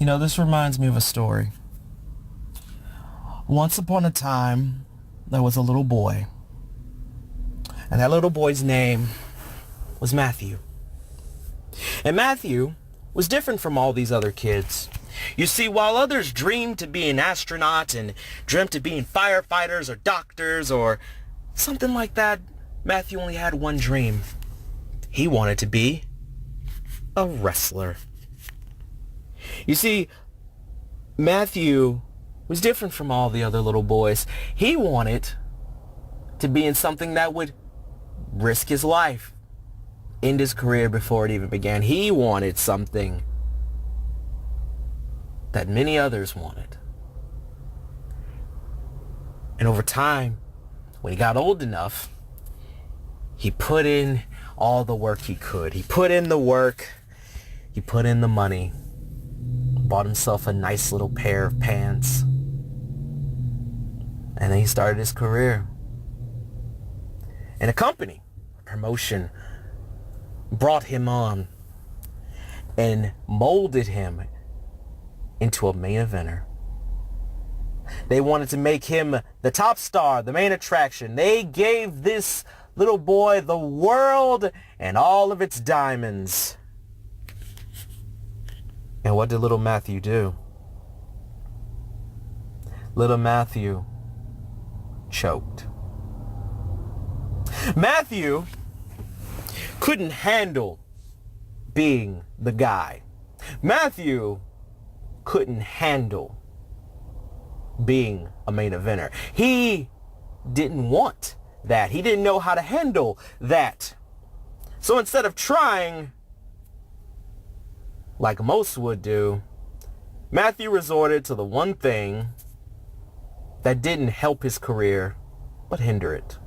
This reminds me of a story. Once upon a time, there was a little boy. And that little boy's name was Matthew. And Matthew was different from all these other kids. You see, while others dreamed to be an astronaut and dreamt of being firefighters or doctors or something like that, Matthew only had one dream. He wanted to be a wrestler. You see, Matthew was different from all the other little boys. He wanted to be in something that would risk his life, end his career before it even began. He wanted something that many others wanted. And over time, when he got old enough, he put in all the work he could. He put in the work. He put in the money. Bought himself a nice little pair of pants. And then he started his career. And a company, a promotion, brought him on and molded him into a main eventer. They wanted to make him the top star, the main attraction. They gave this little boy the world and all of its diamonds. And what did little Matthew do? Little Matthew choked. Matthew couldn't handle being the guy. Matthew couldn't handle being a main eventer. He didn't want that. He didn't know how to handle that. So instead of trying, like most would do, Matthew resorted to the one thing that didn't help his career, but hinder it.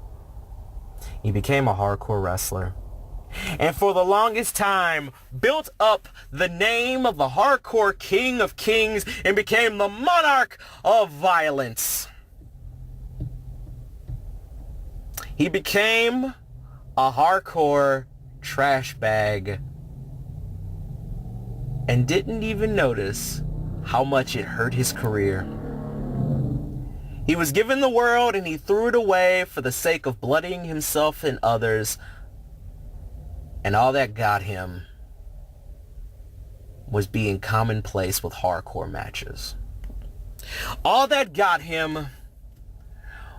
He became a hardcore wrestler. And for the longest time, built up the name of the hardcore king of kings and became the monarch of violence. He became a hardcore trash bag and didn't even notice how much it hurt his career. He was given the world and he threw it away for the sake of bloodying himself and others. And all that got him was being commonplace with hardcore matches. All that got him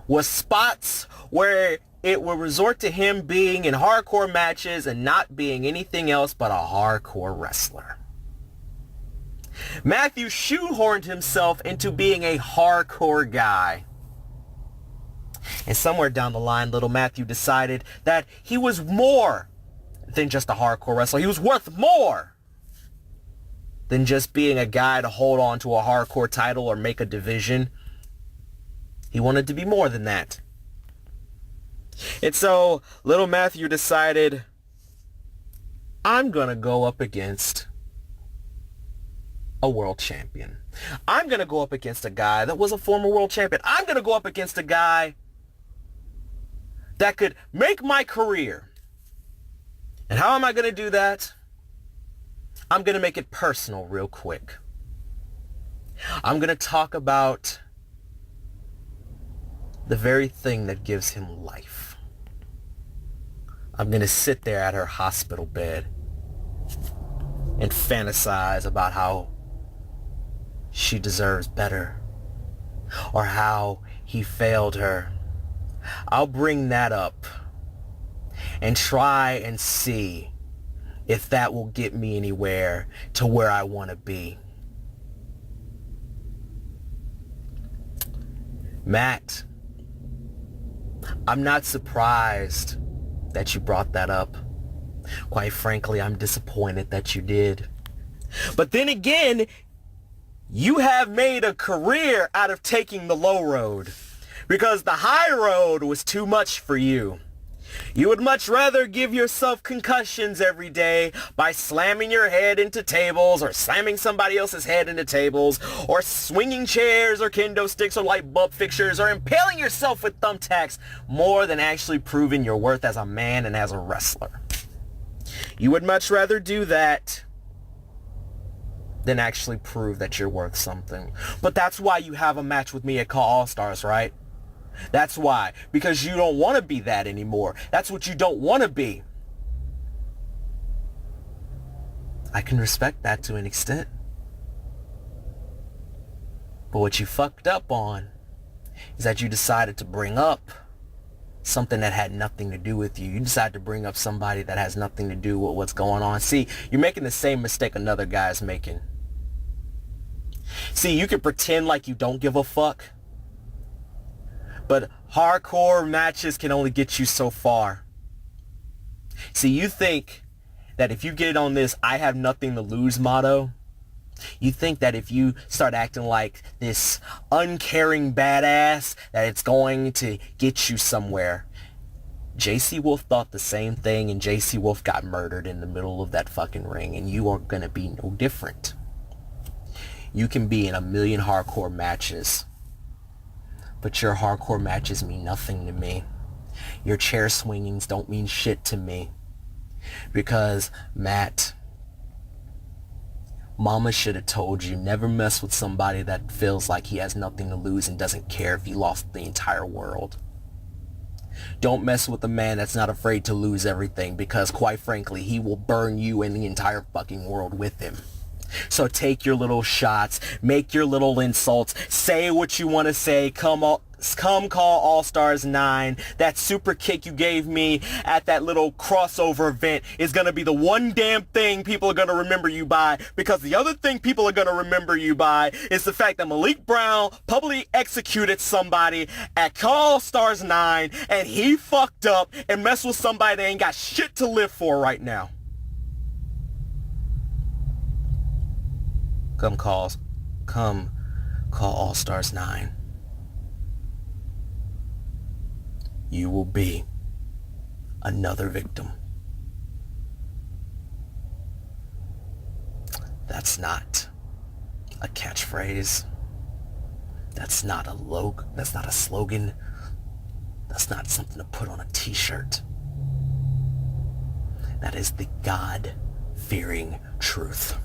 was spots where it would resort to him being in hardcore matches and not being anything else but a hardcore wrestler. Matthew shoehorned himself into being a hardcore guy. And somewhere down the line, little Matthew decided that he was more than just a hardcore wrestler. He was worth more than just being a guy to hold on to a hardcore title or make a division. He wanted to be more than that. And so little Matthew decided, I'm going to go up against a world champion. I'm going to go up against a guy that was a former world champion. I'm going to go up against a guy that could make my career. And how am I going to do that? I'm going to make it personal real quick. I'm going to talk about the very thing that gives him life. I'm going to sit there at her hospital bed and fantasize about how she deserves better or how he failed her. I'll bring that up and try and see if that will get me anywhere to where I want to be. Matt, I'm not surprised that you brought that up. Quite frankly, I'm disappointed that you did. But then again, you have made a career out of taking the low road because the high road was too much for you. You would much rather give yourself concussions every day by slamming your head into tables or slamming somebody else's head into tables or swinging chairs or kendo sticks or light bulb fixtures or impaling yourself with thumbtacks more than actually proving your worth as a man and as a wrestler. You would much rather do that than actually prove that you're worth something. But that's why you have a match with me at CAW All-Stars, right? That's why. Because you don't want to be that anymore. That's what you don't want to be. I can respect that to an extent. But what you fucked up on is that you decided to bring up something that had nothing to do with you. You decided to bring up somebody that has nothing to do with what's going on. See, you're making the same mistake another guy's making. See, you can pretend like you don't give a fuck, but hardcore matches can only get you so far. See, you think that if you get on this I have nothing to lose motto, you think that if you start acting like this uncaring badass, that it's going to get you somewhere. JC Wolf thought the same thing, and JC Wolf got murdered in the middle of that fucking ring, and you are going to be no different. You can be in a million hardcore matches, but your hardcore matches mean nothing to me. Your chair swingings don't mean shit to me. Because, Matt, Mama should have told you, never mess with somebody that feels like he has nothing to lose and doesn't care if he lost the entire world. Don't mess with a man that's not afraid to lose everything, because quite frankly, he will burn you and the entire fucking world with him. So take your little shots, make your little insults, say what you want to say, come CAW All-Stars 9. That super kick you gave me at that little crossover event is going to be the one damn thing people are going to remember you by, because the other thing people are going to remember you by is the fact that Malik Brown publicly executed somebody at CAW All-Stars 9, and he fucked up and messed with somebody that ain't got shit to live for right now. Come CAW All-Stars 9. You will be another victim. That's not a catchphrase. That's not a logo. That's not a slogan. That's not something to put on a t-shirt. That is the God-fearing truth.